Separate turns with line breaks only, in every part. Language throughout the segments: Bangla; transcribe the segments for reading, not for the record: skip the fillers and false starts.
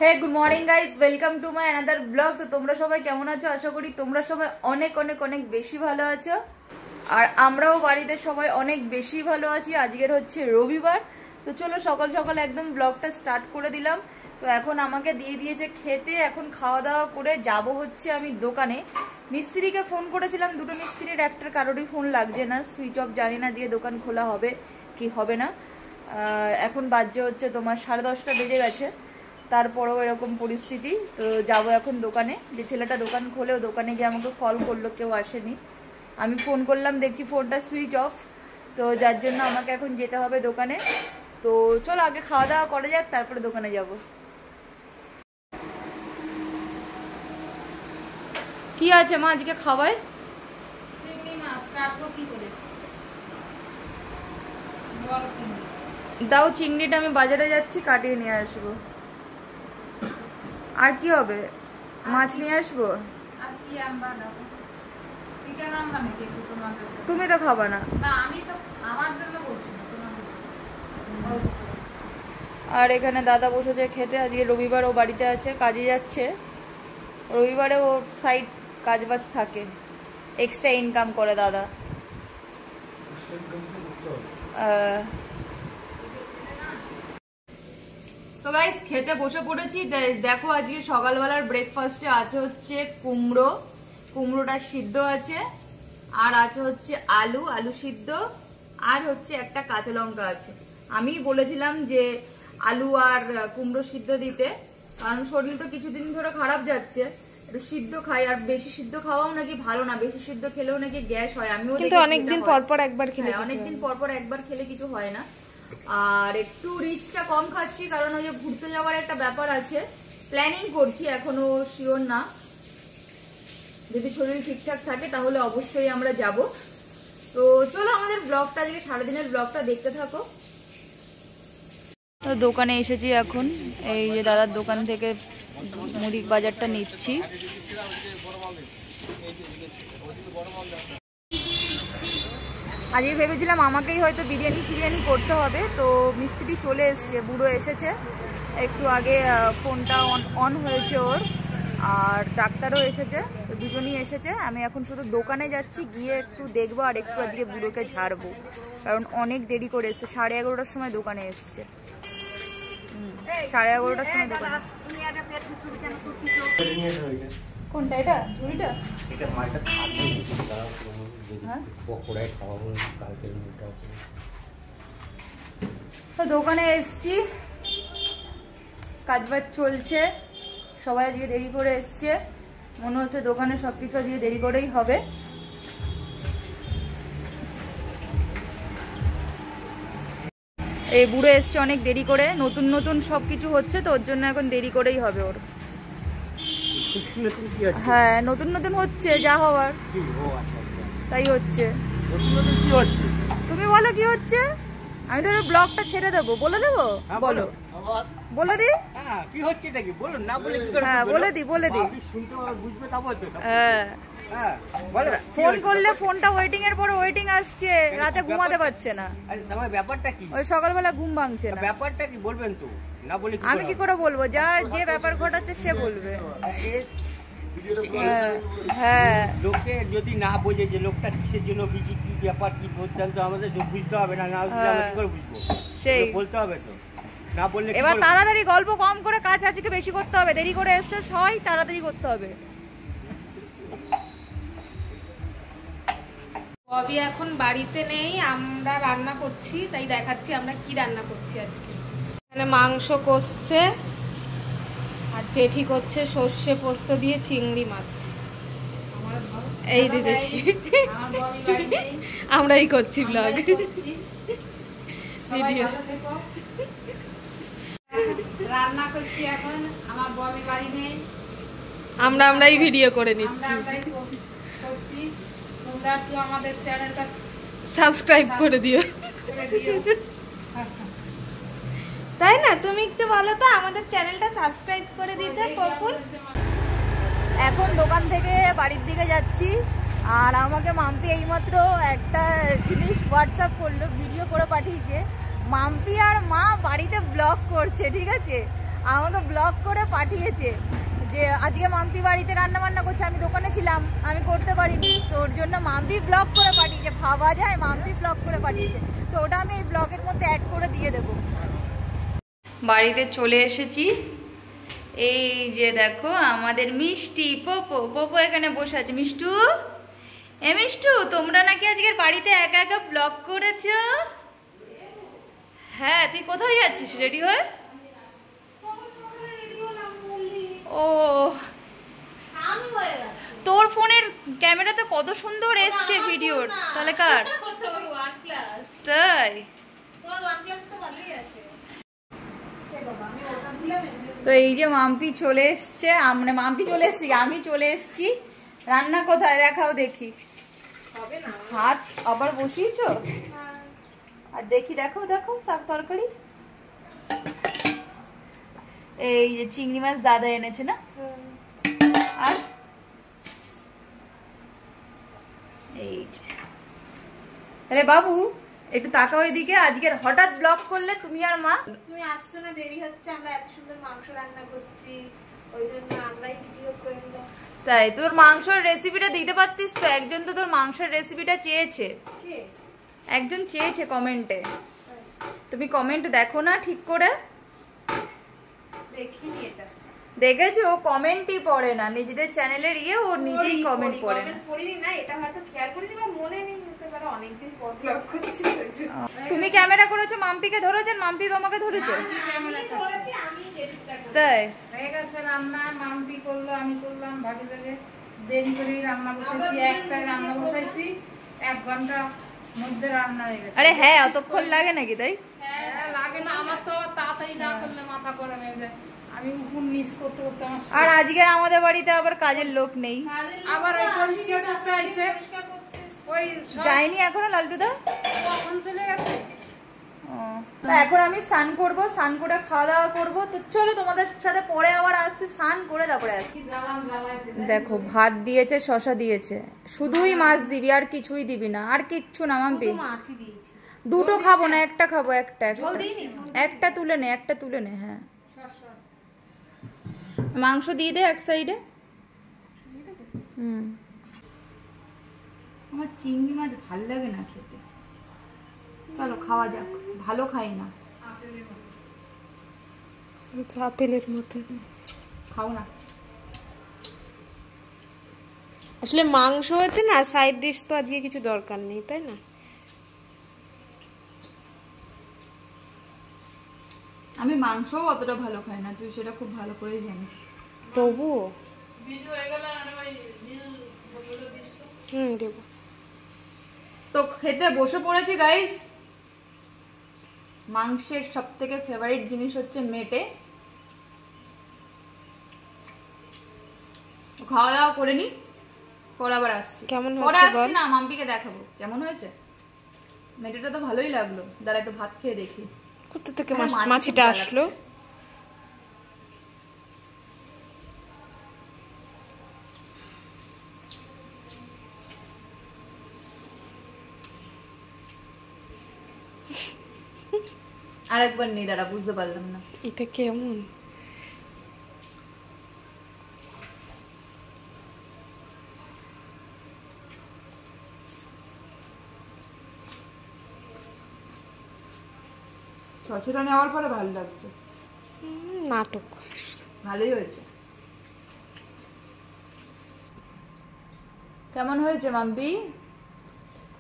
Hey good morning guys, welcome to my another blog. তো তোমরা সবাই কেমন আছো? আশা করি তোমরা সবাই অনেক অনেক অনেক বেশি ভালো আছো, আর আমরাও বাড়িতে সবাই অনেক বেশি ভালো আছি। আজকের হচ্ছে রবিবার, তো চলো সকাল সকাল একদম ব্লগটা স্টার্ট করে দিলাম। তো এখন আমাকে দিয়ে দিয়েছে খেতে, এখন খাওয়া দাওয়া করে যাব হচ্ছে আমি দোকানে। মিস্ত্রিকে ফোন করেছিলাম, দুটো মিস্ত্রির একটার কারোরই ফোন লাগছে না, সুইচ অফ, জানি না দিয়ে দোকান খোলা হবে কি হবে না। এখন বাজে হচ্ছে তোমার 10:30 বেজে গেছে, তারপরেও এরকম পরিস্থিতি। তো যাবো এখন দোকানে। যে ছেলেটা দোকান খোলেও দোকানে গিয়ে আমাকে কল করলো, কেউ আসেনি। আমি ফোন করলাম, দেখছি ফোনটা সুইচ অফ, তো যার জন্য আমাকে এখন যেতে হবে দোকানে। তো চলো আগে খাওয়া দাওয়া করা যাক, তারপরে দোকানে যাব। কি আছে মা আজকে খাওয়ায়? দাও চিংড়িটা, আমি বাজারে যাচ্ছি, কাটিয়ে নিয়ে আসবো। আর কি হবে? মাছ নিয়ে আসবো। তুমি তো খাবা না। আর এখানে দাদা বসেছে খেতে। আজকে রবিবার, ও বাড়িতে আছে, কাজে যাচ্ছে। রবিবারে ও সাইড কাজবাজ থাকে, এক্সট্রা ইনকাম করে দাদা। তো গাইস খেতে বসে পড়েছি। দেখো আজকে সকালবেলার ব্রেকফাস্টে আছে হচ্ছে কুমড়োটা সিদ্ধ আছে, আর আছে হচ্ছে আলু সিদ্ধ, আর হচ্ছে একটা কাঁচা লঙ্কা আছে। আমি বলেছিলাম যে আলু আর কুমড়ো সিদ্ধ দিতে, কারণ শরীর তো কিছুদিন ধরে খারাপ যাচ্ছে, একটু সিদ্ধ খাই। আর বেশি সিদ্ধ খাওয়াও নাকি ভালো না, বেশি সিদ্ধ খেলেও নাকি গ্যাস হয়। আমিও
কিন্তু অনেকদিন পর পর একবার খেলে,
অনেকদিন পর পর একবার খেলে কিছু হয় না। আর একটু রিচটা কম খাচ্ছি, কারণ ওই যে ঘুরতে যাওয়ার একটা ব্যাপার আছে, প্ল্যানিং করছি, এখনো শিওর না। যদি শরীর ঠিকঠাক থাকে তাহলে অবশ্যই আমরা যাব। তো চলো আমাদের ব্লগটা, আজকে সারাদিনের ব্লগটা দেখতে থাকো। তো দোকানে এসেছি এখন, এই যে দাদার দোকান থেকে মুড়ি বাজারটা নিচ্ছি। আজকে ভেবেছিলাম আমাকেই হয়তো বিরিয়ানি করতে হবে, তো মিস্ত্রি চলে এসছে, বুড়ো এসেছে একটু আগে, ফোনটা অন হয়েছে ওর, আর ডাক্তারও এসেছে, তো দুজনই এসেছে। আমি এখন শুধু দোকানে যাচ্ছি, গিয়ে একটু দেখবো আর একটু আজকে বুড়োকে ঝাড়বো, কারণ অনেক দেরি করে এসছে। 11:30টার সময় দোকানে এসছে, 11:30টার সময় দোকানে। কোনটা এটা? ঝুড়িটা? এটা মালটা থাকবে না, পকোড়ায় খাওয়াবো কালকে। তো দোকানে এসছি, কাজবাজ চলছে, সবাই আজকে দেরি করে এসছে, মনে হচ্ছে দোকানে সবকিছু আজকে দেরি করেই হবে। এই বুড়ো এসছে অনেক দেরি করে, নতুন নতুন সবকিছু হচ্ছে, তো ওর জন্য এখন দেরি করেই হবে ওর। হ্যাঁ নতুন নতুন হচ্ছে, যা হওয়ার তাই হচ্ছে। তুমি বলো কি হচ্ছে? আমি তো ব্লগটা ছেড়ে দেবো, বলে দেবো। বলো, বলে দি কি হচ্ছে, এটা কি বলো না, বলে কি করে? হ্যাঁ বলে দি শুনতে বুঝবে, তারপর তো। হ্যাঁ ফোন করলে ফোনটা ওয়েটিং এর পর ওয়েটিং আসছে, রাতে ঘুমাতে পারছে না।
তোমার ব্যাপারটা কি?
ওই সকালবেলা ঘুম ভাঙছে না।
ব্যাপারটা কি বলবেন তো, না বলে
আমি কি করে বলবো? যার যে ব্যাপার ঘটাচ্ছে সে বলবে। হ্যাঁ
লোকে যদি না বোঝে যে লোকটা কিসের জন্য বিজি, কি ব্যাপার, কি বলতেন, আমাদের বুঝতে হবে না, না কি করে বুঝবো? সেই বলতে হবে তো, না বললে।
এবার তাড়াতাড়ি গল্প কম করে কাজ আজকে বেশি করতে হবে, দেরি করে এসছে সবাই, তাড়াতাড়ি করতে হবে।
ববি এখন বাড়িতে নেই, আমরা রান্না করছি, তাই দেখাচ্ছি আমরা কি রান্না করছি আজকে। এখানে মাংস কষছে, আর জেঠি করছে সর্ষে পোস্ত দিয়ে চিংড়ি মাছ। এই যে জেঠি, আমরাই করছি ব্লগ ভিডিও,
রান্না করছি এখন, আমার ববি বাড়ি নেই,
আমরাই ভিডিও করে নিচ্ছি।
তোমরা একটু আমাদের চ্যানেলটা
সাবস্ক্রাইব করে দিও, তাই না? তুমি একটু বলো তো আমাদের চ্যানেলটা সাবস্ক্রাইব করে দিতে।
এখন দোকান থেকে বাড়ির দিকে যাচ্ছি, আর আমাকে মাম্পি এইমাত্র একটা জিনিস হোয়াটসঅ্যাপ করলো, ভিডিও করে পাঠিয়েছে। মাম্পি আর মা বাড়িতে ব্লগ করছে, ঠিক আছে। আমাকে ব্লগ করে পাঠিয়েছে যে আজকে মাম্পি বাড়িতে রান্না বান্না করছে, আমি দোকানে ছিলাম, আমি করতে পারিনি, তো ওর জন্য মাম্পি ব্লগ করে পাঠিয়েছে। ভাবা যায়, মাম্পি ব্লগ করে পাঠিয়েছে, তো ওটা আমি এই ব্লগের মধ্যে অ্যাড করে দিয়ে দেবো। বাড়িতে চলে এসেছি, এই যে দেখো আমাদের মিষ্টি পোপো। পোপো এখানে বসে আছে। মিষ্টু, এ মিষ্টু, তোমরা নাকি আজকের বাড়িতে একা একা ব্লগ করেছো? হ্যাঁ, তুই কোথায় যাচ্ছিস রেডি হয়ে? ও, তোর ফোনের ক্যামেরাতে কত সুন্দর এসছে ভিডিওর, তাহলে কার? তাই তো এই যে মাম্পি চলে এসছে, মাম্পি চলে এসছি, আমি চলে এসছি। রান্না কোথায় দেখাও দেখি। হাত আবার বসিয়েছো? আর দেখি, দেখো দেখো তরকারি। এই যে চিংড়ি মাছ দাদা এনেছে না? আর এই যে, তাহলে বাবু একটু তাকাও এদিকে। আজকের হঠাৎ ব্লগ করলে তুমি আর মা?
তুমি আসছো না, দেরি হচ্ছে, আমরা এত সুন্দর মাংস রান্না করছি, ওই জন্য আমরাই ভিডিও করে নিলাম।
তাই তোর মাংসের রেসিপিটা দিতে পারতিস তো। একজন তো তোর মাংসের রেসিপিটা চেয়েছে, একজন চেয়েছে কমেন্টে। তুমি কমেন্ট দেখো না ঠিক করে?
দেখিনি এটা।
দেখেছো, ও কমেন্টই পড়ে না, নিজেদের চ্যানেলের ও নিজেই কমেন্ট পড়ে না।
পড়িনি না, এটা হয়তো খেয়াল করেছি বা মনে নেই, হতে পারে অনেকদিন পর ব্লগ করছি।
তুমি ক্যামেরা করেছো, মাম্পিকে ধরেছেন, মাম্পি তোমাকে ধরেছে? তাই
হয়ে গেছে রান্না, মাম্পি করলো, আমি করলাম, ভাগে ভাগে দেরি করে রান্না বসাইছি। একটাই রান্না বসাইছি, 1 ঘন্টা মধ্যে রান্না হয়ে গেছে।
আরে হ্যাঁ, অতক্ষণ লাগে নাকি? তাই
হ্যাঁ, লাগে না। আমার তো তাড়াতাড়ি না করলে মাথা গরম হয়ে যায়। আমি উপর নিচ করতে করতে আমার
আর আজকের আমাদের বাড়িতে আবার কাজের লোক নেই।
আবার ওই পরিষ্কার করতে আইছে, ওই
যায়নি এখনো লালটুদা?
কখন চলে গেছে।
এখন আমি স্নান করব, স্নান করে খাওয়া দাওয়া করবো। তো চলো তোমাদের সাথে পরে আবার আসছি, স্নান করে তারপরে আসছি। দেখো ভাত দিয়েছে, শশা দিয়েছে, শুধুই মাছ দিবি, আর কিছুই দিবি না? আর কিচ্ছু না মাম্পি?
মাছই দিয়েছি।
দুটো খাবো না, একটা খাবো। একটা তুলে নে, একটা তুলে নে। হ্যাঁ, মাংস দিয়ে দে এক সাইডে। আমার চিংড়ি মাছ ভাল লাগে না খেতে। চলো খাওয়া যাক, ভালো খাই না।
আপেলের মতো
খাও না।
আসলে মাংস হচ্ছে না, সাইড ডিশ তো আজকে কিছু দরকার নেই, তাই না?
আমি মাংসও অতটা ভালো খাই না, তুই সেটা খুব ভালো করেই জানিস।
তবুও দেবো।
তো খেতে বসে পড়েছি গাইস। মাংসের সব থেকে ফেভারিট জিনিস হচ্ছে মেটে। খাওয়া দাওয়া করে নি, পরে আবার আসছি।
কেমন
পরে
হয়েছে
আসছি
বল?
না, মাম্পিকে দেখাবো কেমন হয়েছে। মেটেটা তো ভালোই লাগলো, দাঁড়া একটু ভাত খেয়ে দেখি।
কোথা থেকে
হ্যাঁ,
মাছিটা আসলো?
আরেকবার নেই, দাঁড়া বুঝতে পারলাম না
এটা কেমন।
শশাটা নেওয়ার পরে ভালো লাগছে।
নাটক
ভালোই হয়েছে। কেমন হয়েছে মাম্পি?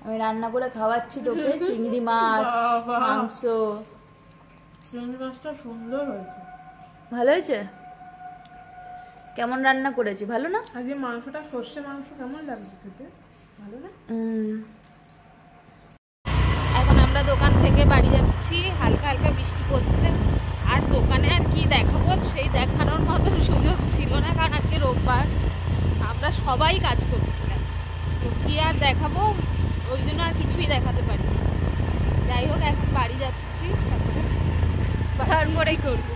আমি রান্না করে খাওয়াচ্ছি তোকে চিংড়ি মাছ, মাংস।
চিংড়ি মাছটা সুন্দর হয়েছে।
ভালো হয়েছে? কেমন রান্না করেছি? ভালো না?
আজকে মাংসটা সর্ষে মাংস কেমন লাগছে খেতে? ভালো না?
এখন আমরা দোকান থেকে বাড়ি যাচ্ছি, হালকা হালকা বৃষ্টি পড়ছে। আর দোকানে আর কি দেখাবো, সেই দেখানোর মতন সুযোগ ছিল না, কারণ আজকে রোববার, আমরা সবাই কাজ করছিলাম। তো কি আর দেখাবো, ওই জন্য আর কিছুই দেখাতে পারি। যাই হোক, এখন বাড়ি যাচ্ছি,
তারপরেই করবো।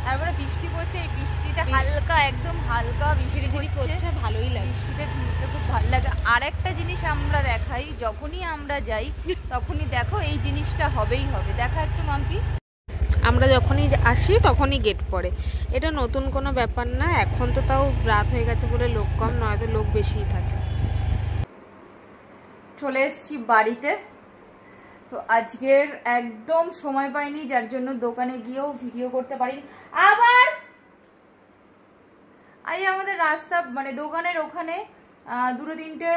তারপরে বৃষ্টি পড়ছে, এই বৃষ্টিতে হালকা, একদম হালকা বৃষ্টি পড়ছে,
ভালোই লাগে।
বৃষ্টিতে ভিজতে খুব ভালো লাগে। আর একটা জিনিস আমরা দেখাই, যখনই আমরা যাই তখনই দেখো এই জিনিসটা হবেই হবে। দেখা একটু মাম্পি।
আমরা যখনই আসি তখনই গেট পড়ে। এটা নতুন কোনো ব্যাপার না, এখন তো তাও রাত হয়ে গেছে বলে লোক কম, নয়তো লোক বেশিই থাকে।
চলে এসেছি বাড়িতে। তো আজকের একদম সময় পাইনি, যার জন্য দোকানে গিয়েও ভিডিও করতে পারিনি। আবার আজ আমাদের রাস্তা মানে দোকানের ওখানে দুটো তিনটে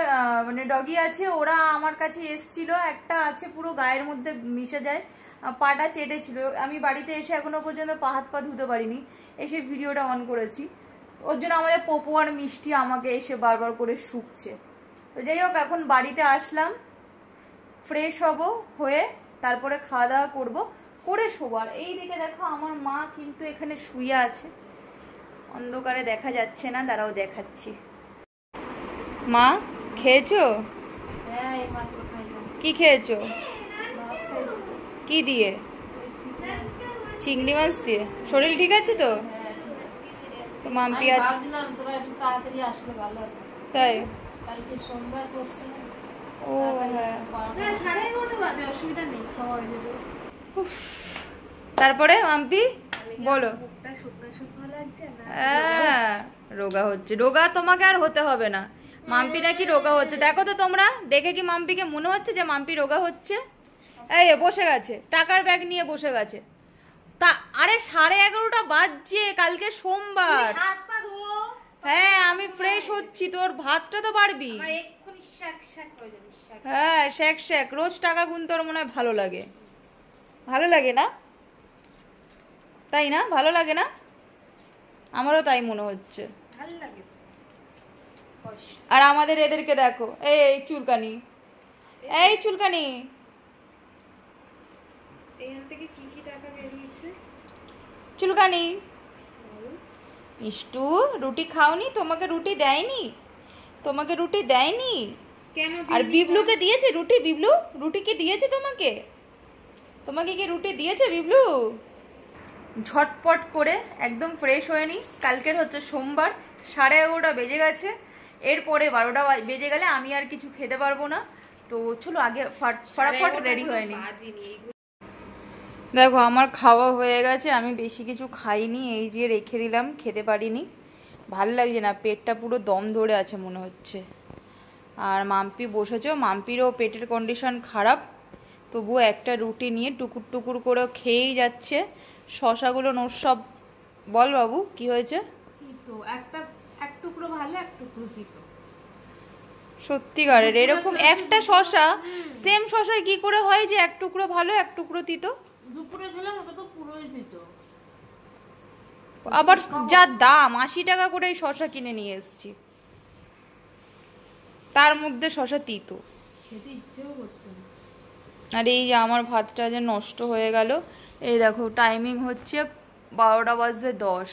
মানে ডগি আছে, ওরা আমার কাছে এসছিল। একটা আছে পুরো গায়ের মধ্যে মিশে যায়, পাটা চেটেছিল। আমি বাড়িতে এসে এখনো পর্যন্ত পা হাত পা ধুতে পারিনি, এসে ভিডিওটা অন করেছি। ওর জন্য আমাদের পপু আর মিষ্টি আমাকে এসে বারবার করে শুকছে। তো যাই হোক, এখন বাড়িতে আসলাম, ফ্রেশ হব, হয়ে তারপরে খাওয়া দাওয়া করবো, করে শোবার। এই দিকে দেখো আমার মা কিন্তু এখানে শুয়ে আছে, অন্ধকারে দেখা যাচ্ছে না, দাঁড়াও দেখাচ্ছি। মা খেয়েছো?
হ্যাঁ, এইমাত্র খাইলাম।
কি খেয়েছো?
ভাত খাইছি।
কি দিয়ে? চিংড়ি মাছ দিয়ে। শরীর ঠিক আছে তো?
হ্যাঁ, ঠিক আছে।
তো মাম্পি
আমি
আছে?
ভাবছিলাম তোরা একটু তাড়াতাড়ি আসলে ভালো হতো।
তাই?
কালকে সোমবার করছে না।
ও হ্যাঁ। তারপরে মাম্পি বলো। রোগা হচ্ছে? রোগা তোমাকে আর হতে হবে না, মাম্পি নাকি রোগা হচ্ছে। দেখো তো তোমরা, দেখে কি মাম্পিকে মনে হচ্ছে যে মাম্পি রোগা হচ্ছে? এই বসে গেছে, টাকার ব্যাগ নিয়ে বসে গেছে। তা আরে 11:30 বাজছে, কালকে সোমবার। হ্যাঁ আমি ফ্রেশ হচ্ছি, তোর ভাতটা তো পারবি। হ্যাঁ শেখ শেখ, রোজ টাকা গুনতে ওর মনে হয় ভালো লাগে। ভালো লাগে না? তাই না? ভালো লাগে না? আমারও তাই মনে হচ্ছে। আর আমাদের এদেরকে দেখো, এই চুলকানি, এই চুলকানি।
এখান থেকে কি কি টাকা বেরিয়েছে?
চুলকানি। মিষ্টু রুটি খাওনি? তোমাকে রুটি দেয়নি? তোমাকে রুটি দেয়নি?
কেন?
আর বিবলুকে দিয়েছে রুটি? বিবলু রুটি কি দিয়েছে তোমাকে? তোমাকে কি রুটি দিয়েছে বিবলু? ঝটপট করে একদম ফ্রেশ হয়ে নি। কালকের হচ্ছে সোমবার, 11:30 বেজে গেছে। এরপরে 12টা বেজে গেলে আমি আর কিছু খেতে পারবো না। তো চলো আগে ফটাফট রেডি হয়ে নি। দেখো আমার খাওয়া হয়ে গেছে, আমি বেশি কিছু খাইনি, এই যে রেখে দিলাম, খেতে পারিনি। ভাল লাগছে না, পেটটা পুরো দম ধরে আছে মনে হচ্ছে। আর মাম্পি বসেছে, মাম্পিরও পেটের কন্ডিশন খারাপ, তবুও একটা রুটি নিয়ে টুকুর টুকুর করে খেয়েই যাচ্ছে। শশাগুলো নোট সব। বল বাবু কি হয়েছে?
এক টুকরো ভালো, এক টুকরো তিতো।
সত্যিকারের এরকম একটা শশা, সেম শশায় কি করে হয় যে এক টুকরো ভালো এক টুকরো তিতো?
দুপুরে খেলাম, ওটা তো পুরোই দিত।
আবার যা দাম, 80 টাকা করে এই শশা কিনে নিয়ে এসেছি, তার মধ্যে শশা তিতো।
খেতে ইচ্ছেও করছে না।
আর এই যে আমার ভাতটা যে নষ্ট হয়ে গেল। এই দেখো টাইমিং হচ্ছে 12:10,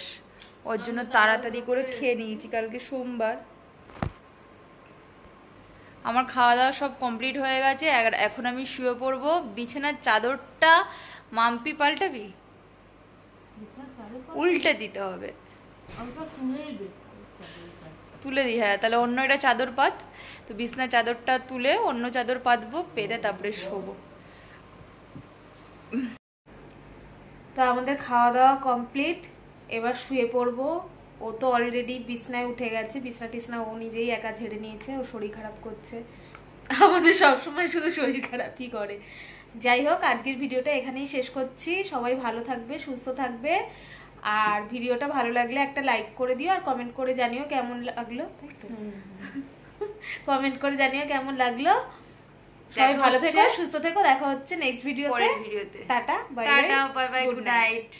ওর জন্য তাড়াতাড়ি করে খেয়ে নিয়েছি, কালকে সোমবার। আমার খাওয়া দাওয়া সব কমপ্লিট হয়ে গেছে, এখন আমি শুয়ে পড়বো। বিছানার চাদরটা মাম্পি পাল্টাবি? উল্টে দিতে হবে। তুলে দিই, হ্যাঁ তাহলে অন্য একটা চাদর পাত। তো বিছানার চাদরটা তুলে অন্য চাদর পাতবো, পেতে তারপরে শোবো।
তো আমাদের খাওয়া দাওয়া কমপ্লিট, এবার শুয়ে পড়বো। ও তো অলরেডি বিছনায় উঠে গেছে, বিছনা টিছনা ও নিজেই একা ঝেড়ে নিয়েছে। ও শরীর খারাপ করছে, আমাদের সবসময় শুধু শরীর খারাপই করে। যাই হোক, আজকের ভিডিওটা এখানেই শেষ করছি। সবাই ভালো থাকবে, সুস্থ থাকবে। আর ভিডিওটা ভালো লাগলে একটা লাইক করে দিও, আর কমেন্ট করে জানিও কেমন লাগলো। তাই তো, কমেন্ট করে জানিও কেমন লাগলো। সবাই ভালো থেকো, সুস্থ থেকো। দেখা হচ্ছে নেক্সট ভিডিওতে। Tata, bye bye, good night.